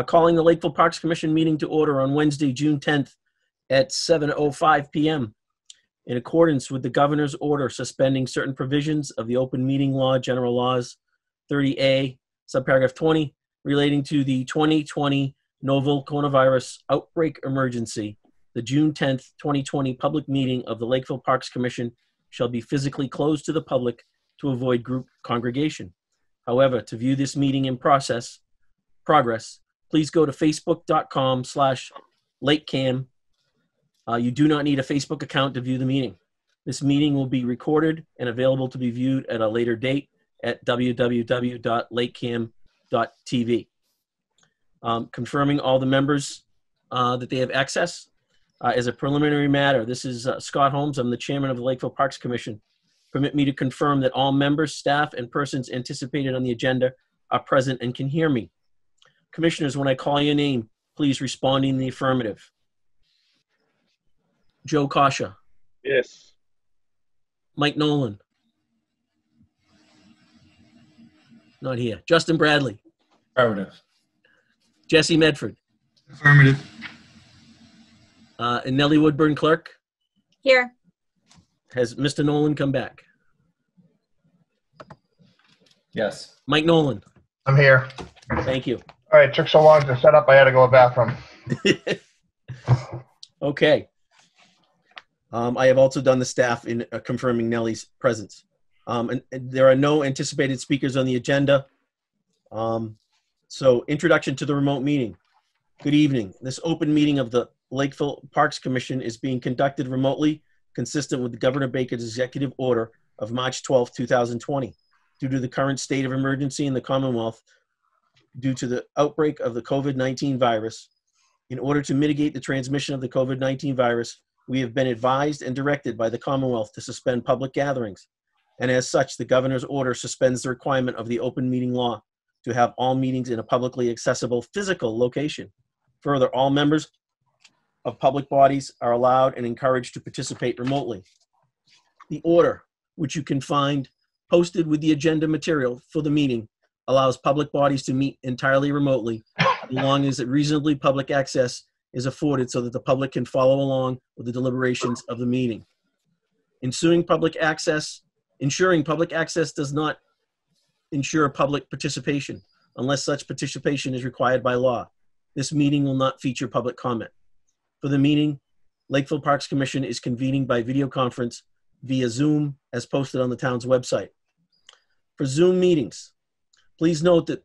Calling the Lakeville Parks Commission meeting to order on Wednesday, June 10th at 7:05 p.m. in accordance with the governor's order suspending certain provisions of the open meeting law, general laws 30A, subparagraph 20, relating to the 2020 novel coronavirus outbreak emergency. The June 10th, 2020 public meeting of the Lakeville Parks Commission shall be physically closed to the public to avoid group congregation. However, to view this meeting in progress, please go to facebook.com/LakeCAM. You do not need a Facebook account to view the meeting. This meeting will be recorded and available to be viewed at a later date at www.lakecam.tv. Confirming all the members that they have access. As a preliminary matter, this is Scott Holmes. I'm the chairman of the Lakeville Parks Commission. Permit me to confirm that all members, staff, and persons anticipated on the agenda are present and can hear me. Commissioners, when I call your name, please respond in the affirmative. Joe Kasha. Yes. Mike Nolan. Not here. Justin Bradley. Affirmative. Jesse Medford. Affirmative. And Nellie Woodburn, clerk. Here. Has Mr. Nolan come back? Yes. Mike Nolan. I'm here. Thank you. All right, it took so long to set up, I had to go to the bathroom. Okay. I have also done the staff in confirming Nellie's presence. And there are no anticipated speakers on the agenda. So introduction to the remote meeting. Good evening. This open meeting of the Lakeville Parks Commission is being conducted remotely, consistent with Governor Baker's executive order of March 12, 2020. Due to the current state of emergency in the Commonwealth, due to the outbreak of the COVID-19 virus, in order to mitigate the transmission of the COVID-19 virus, we have been advised and directed by the Commonwealth to suspend public gatherings. And as such, the governor's order suspends the requirement of the open meeting law to have all meetings in a publicly accessible physical location. Further, all members of public bodies are allowed and encouraged to participate remotely. The order, which you can find posted with the agenda material for the meeting, allows public bodies to meet entirely remotely, as long as reasonably public access is afforded so that the public can follow along with the deliberations of the meeting. Ensuring public access does not ensure public participation unless such participation is required by law. This meeting will not feature public comment. For the meeting, Lakeville Parks Commission is convening by video conference via Zoom as posted on the town's website. For Zoom meetings, please note that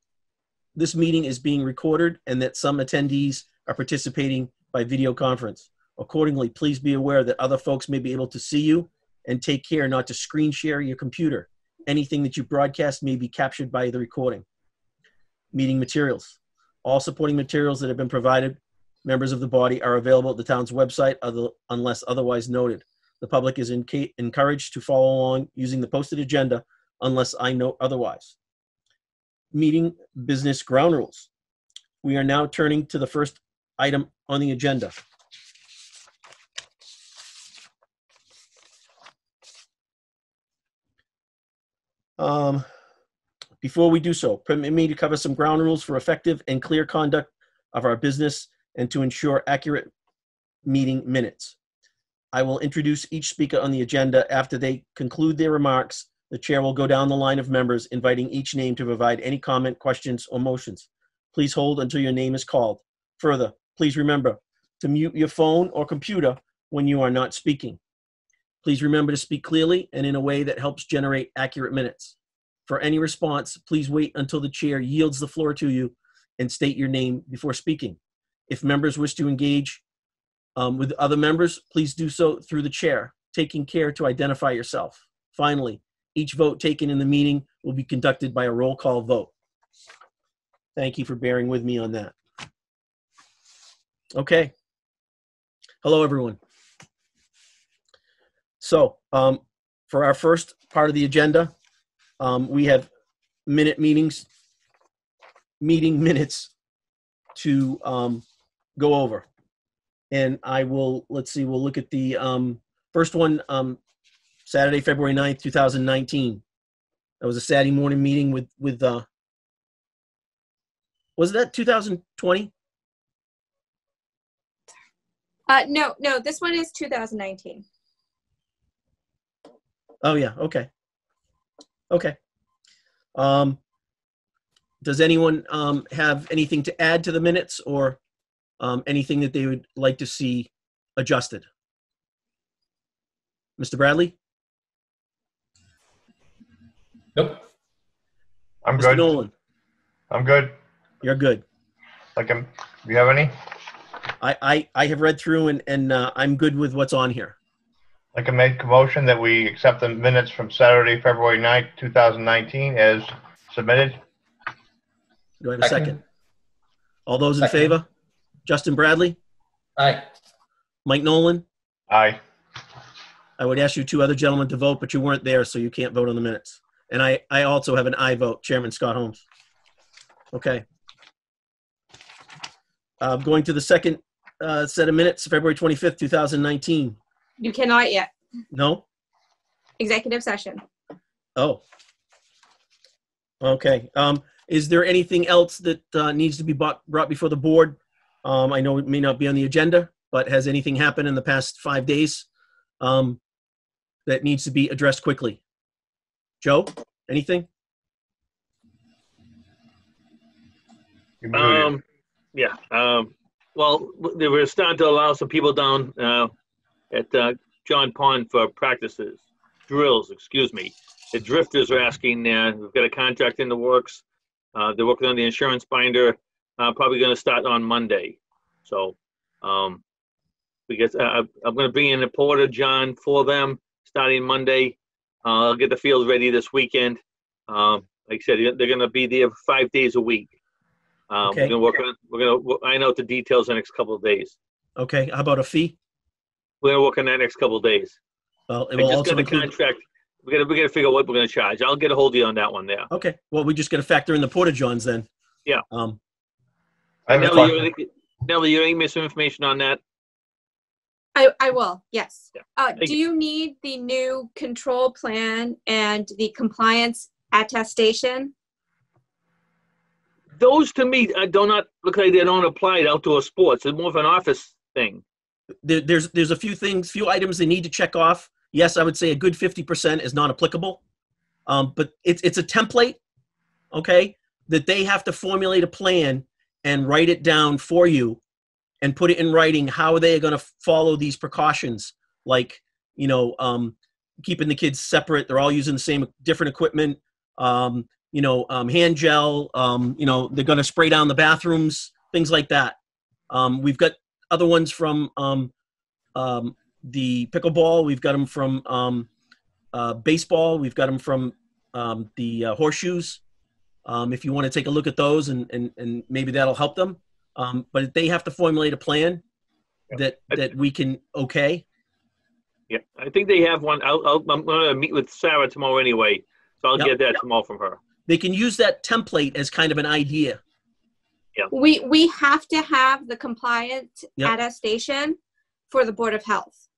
this meeting is being recorded and that some attendees are participating by video conference. Accordingly, please be aware that other folks may be able to see you, and take care not to screen share your computer. Anything that you broadcast may be captured by the recording. Meeting materials. All supporting materials that have been provided members of the body are available at the town's website unless otherwise noted. The public is encouraged to follow along using the posted agenda unless I note otherwise. Meeting business ground rules. We are now turning to the first item on the agenda. Before we do so, permit me to cover some ground rules for effective and clear conduct of our business and to ensure accurate meeting minutes. I will introduce each speaker on the agenda. After they conclude their remarks, the chair will go down the line of members, inviting each name to provide any comment, questions, or motions. Please hold until your name is called. Further, please remember to mute your phone or computer when you are not speaking. Please remember to speak clearly and in a way that helps generate accurate minutes. For any response, please wait until the chair yields the floor to you and state your name before speaking. If members wish to engage with other members, please do so through the chair, taking care to identify yourself. Finally, each vote taken in the meeting will be conducted by a roll call vote. Thank you for bearing with me on that. Okay. Hello, everyone. So for our first part of the agenda, we have meeting minutes to go over. And I will, let's see, we'll look at the first one, Saturday, February 9th, 2019. That was a Saturday morning meeting with Was that 2020? No, this one is 2019. Oh, yeah. Okay. Okay. Does anyone have anything to add to the minutes or anything that they would like to see adjusted? Mr. Bradley? Nope. I'm Mr. good. Nolan? I'm good. You're good. Do you have any? I have read through and I'm good with what's on here. I can make a motion that we accept the minutes from Saturday, February 9th, 2019 as submitted. Do I have a second? All those in Second. favor? Justin Bradley? Aye. Mike Nolan? Aye. I would ask you two other gentlemen to vote, but you weren't there, so you can't vote on the minutes. And I also have an aye vote, Chairman Scott Holmes. Okay. Going to the second set of minutes, February 25th, 2019. You cannot yet. No? Executive session. Oh. Okay. Is there anything else that needs to be brought before the board? I know it may not be on the agenda, but has anything happened in the past 5 days that needs to be addressed quickly? Joe, anything? You're muted. Well, they were starting to allow some people down at John Pond for drills, excuse me. The drifters are asking, we've got a contract in the works. They're working on the insurance binder, probably going to start on Monday. So, because I'm going to bring in a porter, John, for them starting Monday. I'll get the field ready this weekend. Like I said, they're going to be there 5 days a week. Okay. We're going to iron out the details in the next couple of days. Okay. How about a fee? We're going to work on that next couple of days. Well, it I will just also got the include. contract. We got to figure out what we're going to charge. I'll get a hold of you on that one there. Okay. Well, we just got to factor in the porta johns then. Yeah. I have a Nellie, question. you need me some information on that? I will, yes. Thank Do you need the new control plan and the compliance attestation? Those to me do not look like they don't apply to outdoor sports. It's more of an office thing. There's a few items they need to check off. Yes, I would say a good 50% is not applicable. But it's a template, okay, that they have to formulate a plan and write it down for you and put it in writing how they are going to follow these precautions, like, keeping the kids separate. They're all using the same different equipment, hand gel, they're going to spray down the bathrooms, things like that. We've got other ones from the pickleball. We've got them from baseball. We've got them from the horseshoes. If you want to take a look at those and maybe that'll help them. But they have to formulate a plan that we can okay. Yeah, I think they have one. I'm going to meet with Sarah tomorrow anyway, so I'll get that tomorrow from her. They can use that template as kind of an idea. Yeah. We have to have the compliance Yep. attestation for the Board of Health.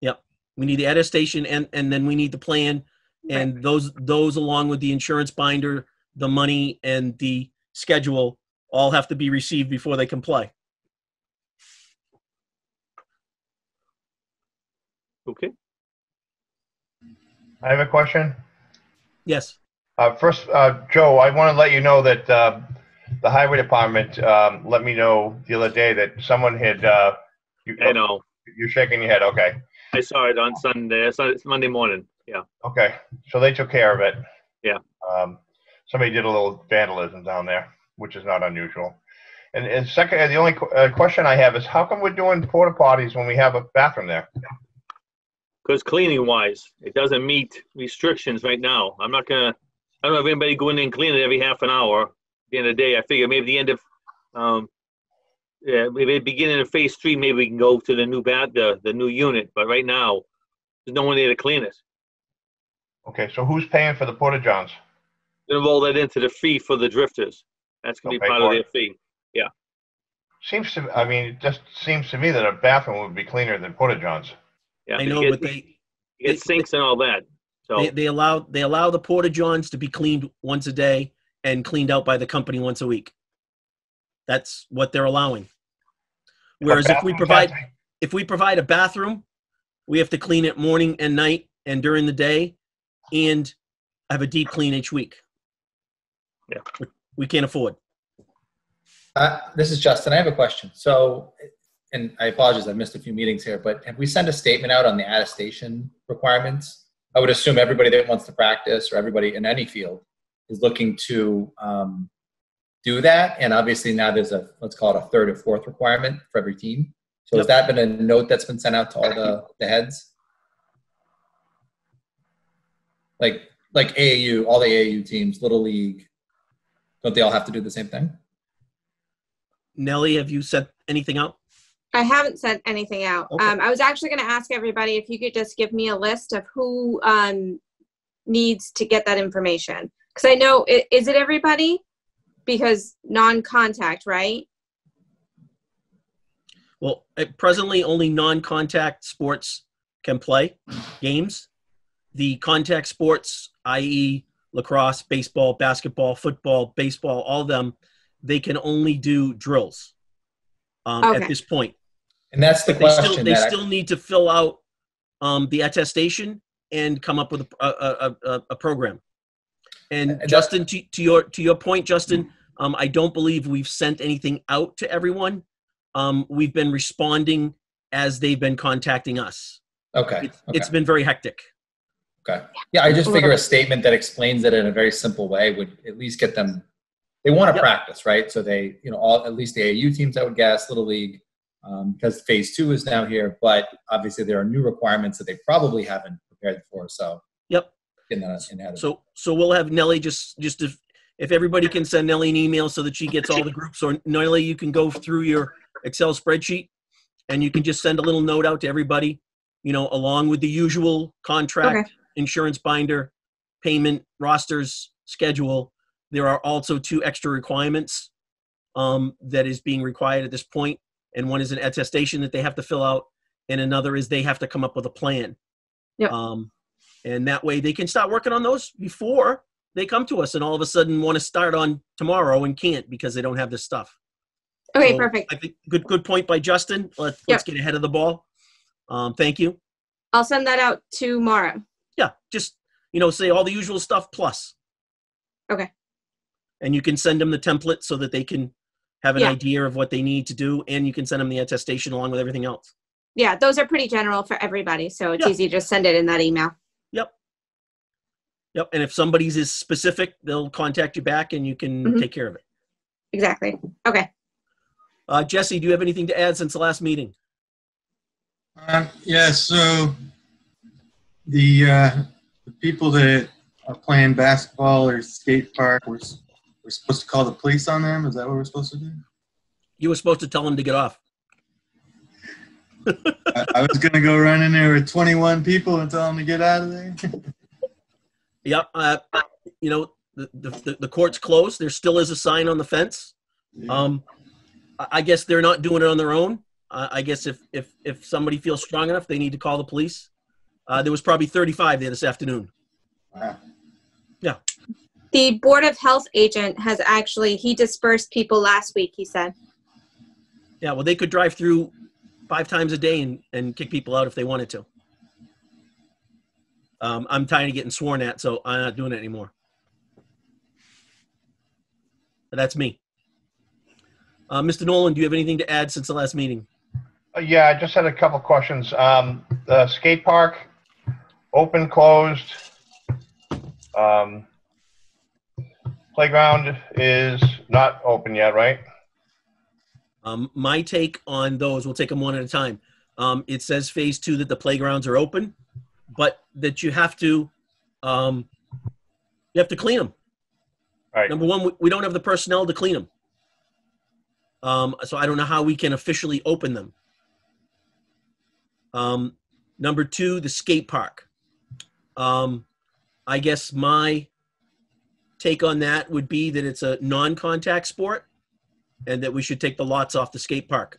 Yep. We need the attestation and then we need the plan, and those along with the insurance binder, the money, and the schedule all have to be received before they can play. Okay. I have a question. Yes. First, Joe, I want to let you know that the highway department let me know the other day that someone had. I know. You're shaking your head. Okay. I saw it on Sunday. It's Monday morning. Yeah. Okay. So they took care of it. Yeah. Somebody did a little vandalism down there, which is not unusual. And second, the only question I have is, how come we're doing porta potties when we have a bathroom there? Because cleaning wise, it doesn't meet restrictions right now. I don't know if anybody go in and clean it every half an hour. At the end of the day, I figure maybe the end of, maybe beginning of phase 3, maybe we can go to the new unit. But right now, there's no one there to clean it. Okay, so who's paying for the porta johns? Gonna roll that into the fee for the drifters. That's gonna be Okay, part of for their it. fee. Yeah. It just seems to me that a bathroom would be cleaner than porta johns. Yeah. I know, but you get sinks and all that. So they allow the porta johns to be cleaned once a day and cleaned out by the company once a week. That's what they're allowing. Whereas if we provide a bathroom, we have to clean it morning and night and during the day, and have a deep clean each week. Yeah. We can't afford. This is Justin. I have a question. So, and I apologize, I missed a few meetings here, but have we sent a statement out on the attestation requirements? I would assume everybody that wants to practice or everybody in any field is looking to do that. And obviously now there's a, let's call it a third or fourth requirement for every team. So has that been a note that's been sent out to all the heads? Like AAU, all the AAU teams, Little League, don't they all have to do the same thing? Nellie, have you sent anything out? I haven't sent anything out. Okay. I was actually going to ask everybody if you could just give me a list of who needs to get that information. Because I know, is it everybody? Because non-contact, right? Well, presently only non-contact sports can play games. The contact sports, i.e. lacrosse, baseball, basketball, football, baseball, all of them, they can only do drills at this point. And that's the question. They still need to fill out the attestation and come up with a program. And Justin, to your point, Justin, I don't believe we've sent anything out to everyone. We've been responding as they've been contacting us. Okay. It's been very hectic. Okay. Yeah, I just figure a statement that explains it in a very simple way would at least get them. They want to practice, right? So they, at least the AAU teams, I would guess, Little League, because phase 2 is now here. But obviously, there are new requirements that they probably haven't prepared for. So getting that in ahead of it. So we'll have Nellie just if everybody can send Nellie an email so that she gets all the groups, or Nellie, you can go through your Excel spreadsheet and you can just send a little note out to everybody, along with the usual contract, insurance binder, payment, rosters, schedule. There are also 2 extra requirements that is being required at this point. And one is an attestation that they have to fill out. And another is they have to come up with a plan. Yep. And that way they can start working on those before they come to us and all of a sudden want to start on tomorrow and can't because they don't have this stuff. Okay, perfect. I think good point by Justin. Let's get ahead of the ball. Thank you. I'll send that out tomorrow. Yeah, just, say all the usual stuff plus. Okay. And you can send them the template so that they can have an idea of what they need to do, and you can send them the attestation along with everything else. Yeah, those are pretty general for everybody, so it's easy to just send it in that email. Yep, and if somebody's is specific, they'll contact you back and you can take care of it. Exactly. Okay. Jesse, do you have anything to add since the last meeting? So the people that are playing basketball or skate park, we're supposed to call the police on them? Is that what we're supposed to do? You were supposed to tell them to get off. I was going to go run in there with 21 people and tell them to get out of there. Yep. The court's closed. There still is a sign on the fence. Yeah. I guess they're not doing it on their own. I guess if somebody feels strong enough, they need to call the police. There was probably 35 there this afternoon. Wow. Yeah. The Board of Health agent has he dispersed people last week, he said. Yeah, well, they could drive through 5 times a day and kick people out if they wanted to. I'm tired of getting sworn at, so I'm not doing it anymore. But that's me. Mr. Nolan, do you have anything to add since the last meeting? Yeah, I just had a couple questions. The skate park, open, closed. Playground is not open yet, right? My take on those, we'll take them one at a time. It says phase 2 that the playgrounds are open, but that you have to clean them. Right. Number one, we don't have the personnel to clean them. So I don't know how we can officially open them. Number 2, the skate park. I guess my take on that would be that it's a non-contact sport and that we should take the lots off the skate park.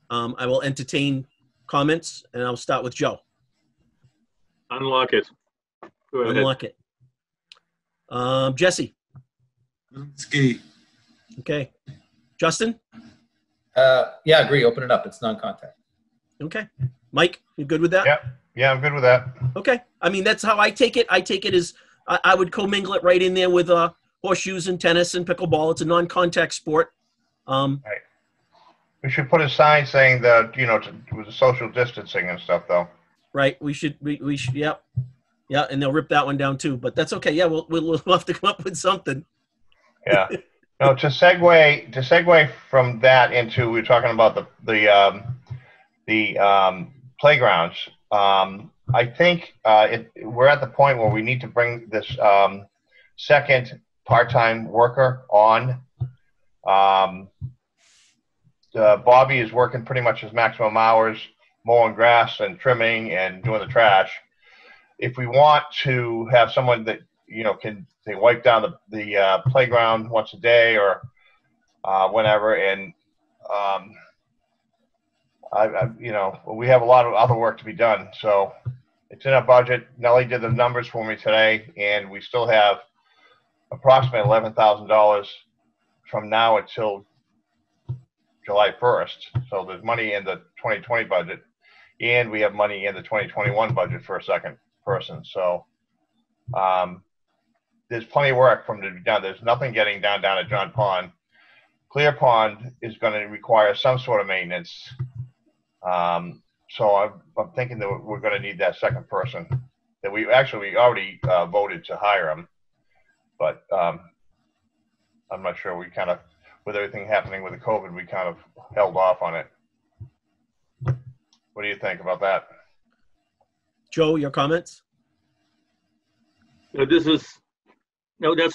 I will entertain comments, and I'll start with Joe. Unlock it. Go ahead. Unlock it. Jesse. Skate. Okay. Justin? Yeah, I agree. Open it up. It's non-contact. Okay. Mike, you good with that? Yeah. Yeah, I'm good with that. Okay. I mean, that's how I take it. I take it as I would commingle it right in there with horseshoes and tennis and pickleball. It's a non-contact sport. We should put a sign saying that, with the social distancing and stuff, though. Right. We should. Yep. Yeah, and they'll rip that one down too. But that's okay. Yeah, we'll have to come up with something. Yeah. No, to segue from that into, we were talking about the playgrounds. I think we're at the point where we need to bring this second part-time worker on. Bobby is working pretty much his maximum hours, mowing grass and trimming and doing the trash. If we want to have someone that can wipe down the playground once a day or whenever, and we have a lot of other work to be done, so it's in our budget. Nellie did the numbers for me today, and we still have approximately $11,000 from now until July 1st. So there's money in the 2020 budget, and we have money in the 2021 budget for a second person. So there's plenty of work from to be done. There's nothing getting down at John Pond. Clear Pond is going to require some sort of maintenance. So I'm thinking that we're going to need that second person. That we already voted to hire him, but I'm not sure. We kind of, with everything happening with the COVID, we kind of held off on it. What do you think about that? Joe, your comments? That's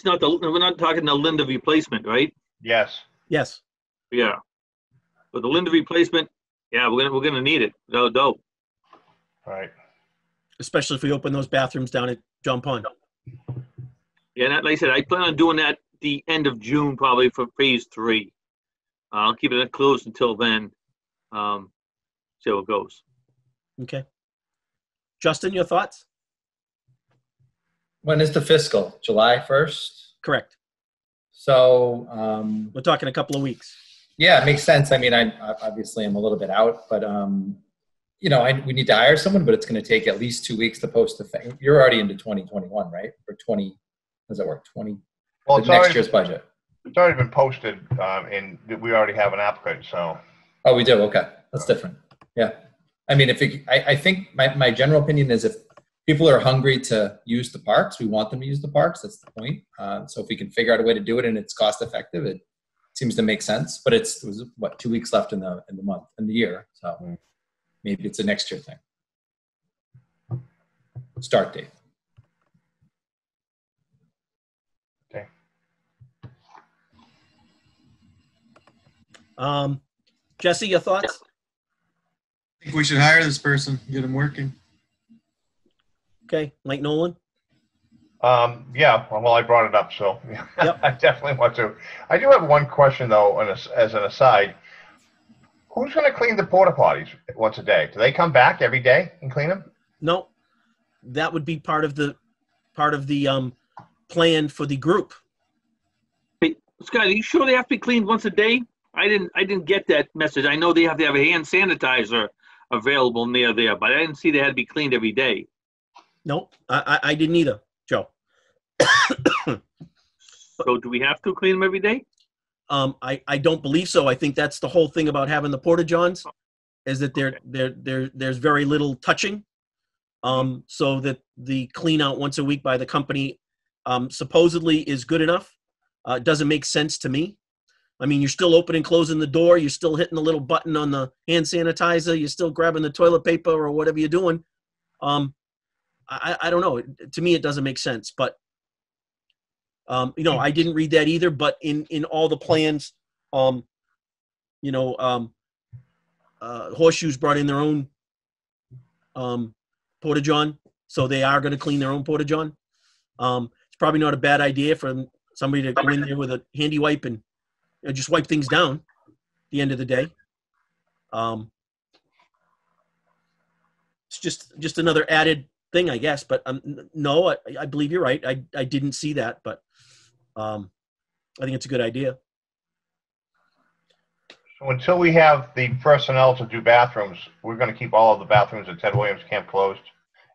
not we're not talking the Linda replacement, right? Yes. Yes. Yeah. But the Linda replacement, yeah, we're gonna need it. No doubt. Right. Especially if we open those bathrooms down at John Pond. Yeah, like I said, I plan on doing that the end of June, probably for phase 3. I'll keep it closed until then. See how it goes. Okay. Justin, your thoughts? When is the fiscal? July 1st? Correct. So, We're talking a couple of weeks. yeah, it makes sense. I mean, I obviously I'm a little bit out, but we need to hire someone, but it's going to take at least 2 weeks to post the thing. You're already into 2021, right? Or 20? Does that work? 20? Well, next year's budget. It's already been posted, and we already have an applicant. So. Oh, we do. Okay, that's different. Yeah, I mean, I think my general opinion is if people are hungry to use the parks, we want them to use the parks. That's the point. So if we can figure out a way to do it and it's cost effective, it seems to make sense. But it was 2 weeks left in the year, so maybe it's a next year thing. Start date. Okay. Jesse, your thoughts? I think we should hire this person, get him working. Okay, Mike Nolan? Yeah, well, I brought it up, so Yep. I definitely want to. I do have one question, though, as an aside. Who's going to clean the porta potties once a day? Do they come back every day and clean them? No, that would be part of the plan for the group. Hey, Scott, are you sure they have to be cleaned once a day? I didn't get that message. I know they have to have a hand sanitizer available near there, but I didn't see they had to be cleaned every day. No, I didn't either, Joe. So do we have to clean them every day? I don't believe so. I think that's the whole thing about having the porta-johns, is that there's very little touching, so that the clean out once a week by the company supposedly is good enough. It doesn't make sense to me. I mean, you're still opening and closing the door. You're still hitting the little button on the hand sanitizer. You're still grabbing the toilet paper or whatever you're doing. I don't know. To me, it doesn't make sense. But, I didn't read that either. But in all the plans, Horseshoes brought in their own porta-john. So they are going to clean their own porta-john. It's probably not a bad idea for somebody to go in there with a handy wipe and just wipe things down at the end of the day. It's just another added thing, I guess. But no, I believe you're right. I didn't see that, but I think it's a good idea. So until we have the personnel to do bathrooms, we're going to keep all of the bathrooms at Ted Williams Camp closed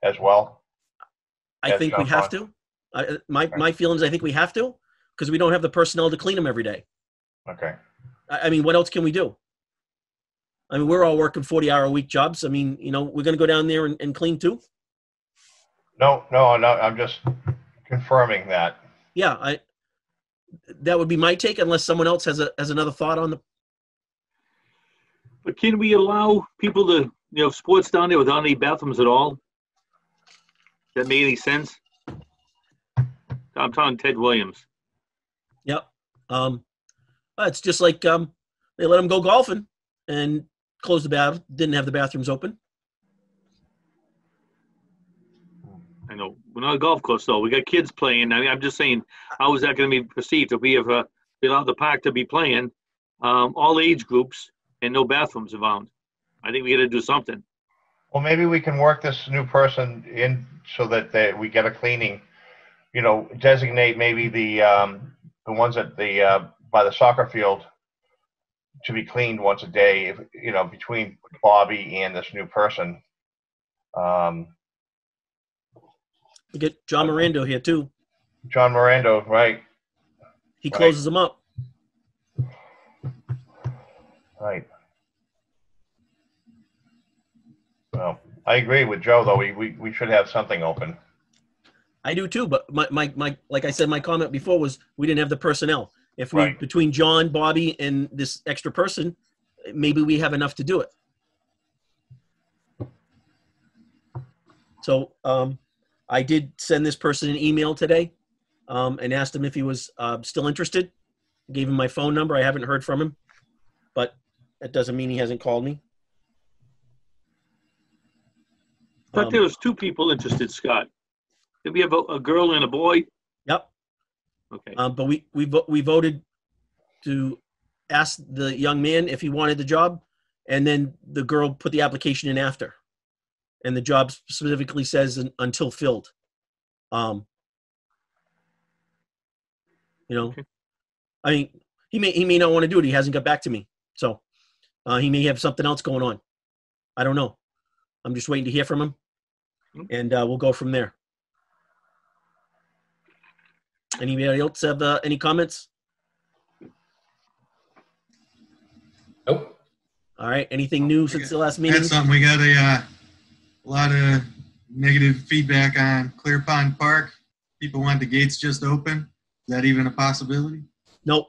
as well. I Yes, think John we have Pond. to. My feelings, I think we have to, because we don't have the personnel to clean them every day. Okay. I mean, what else can we do? I mean, we're all working 40-hour-a-week jobs. I mean, you know, we're going to go down there and clean too. No, I'm just confirming that. Yeah, that would be my take, unless someone else has another thought on the. But can we allow people to, you know, sports down there without any bathrooms at all? That make any sense? I'm talking Ted Williams. Yep. It's just like they let them go golfing and closed the bath. Didn't have the bathrooms open. I know we're not a golf course though. We got kids playing. I mean, I'm just saying, how is that going to be perceived if we have allowed the park to be playing, all age groups and no bathrooms around? I think we got to do something. Well, maybe we can work this new person in so that we get a cleaning. You know, designate maybe the ones at the by the soccer field to be cleaned once a day. If, you know, between Bobby and this new person. We get John Mirando here too. John Mirando, right? He closes them up. Right. Well, I agree with Joe though. We should have something open. I do too, but my like I said, my comment before was we didn't have the personnel. If we, Right. between John, Bobby, and this extra person, maybe we have enough to do it. So I did send this person an email today and asked him if he was still interested. Gave him my phone number. I haven't heard from him, but that doesn't mean he hasn't called me. I thought there was two people interested, Scott. Did we have a girl and a boy? Yep. Okay. But we voted to ask the young man if he wanted the job, and then the girl put the application in after, and the job specifically says until filled. You know, Okay. I mean, he may not want to do it. He hasn't got back to me, so he may have something else going on. I don't know. I'm just waiting to hear from him, and we'll go from there. Anybody else have any comments? Nope. All right. Anything new since the last meeting? That's something we got a lot of negative feedback on Clear Pond Park. People want the gates just open. Is that even a possibility? Nope.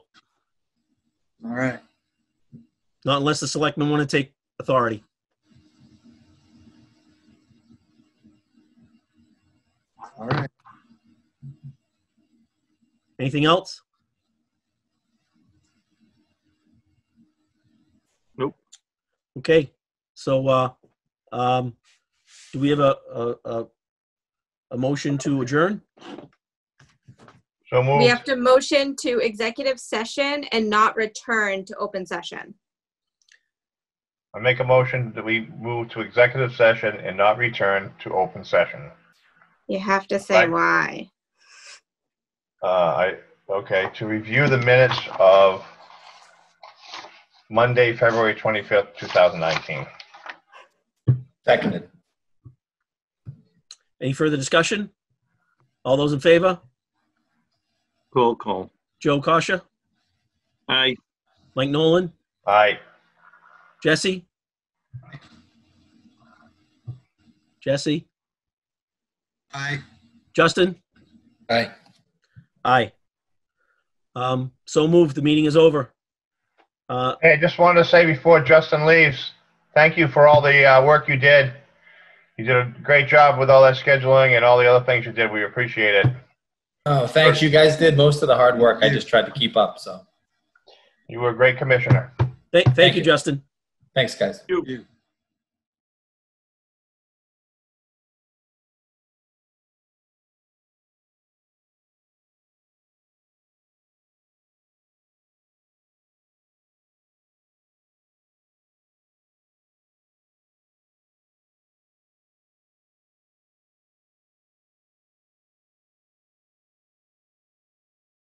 All right. Not unless the selectmen want to take authority. All right. Anything else? Nope. Okay. So, do we have a motion to adjourn? So moved. We have to motion to executive session and not return to open session. I make a motion that we move to executive session and not return to open session. You have to say Right. why. Okay, to review the minutes of Monday, February 25th, 2019. Seconded. Any further discussion? All those in favor? Roll call. Joe Kasha, Aye. Mike Nolan, Aye. Jesse? Jesse? Aye. Justin? Aye. Aye. So moved. The meeting is over. Hey, I just wanted to say before Justin leaves, thank you for all the work you did. You did a great job with all that scheduling and all the other things you did. We appreciate it. Oh, thanks. You guys did most of the hard work. I just tried to keep up. So You were a great commissioner. Thank you, you. Justin. thanks, guys. You. You.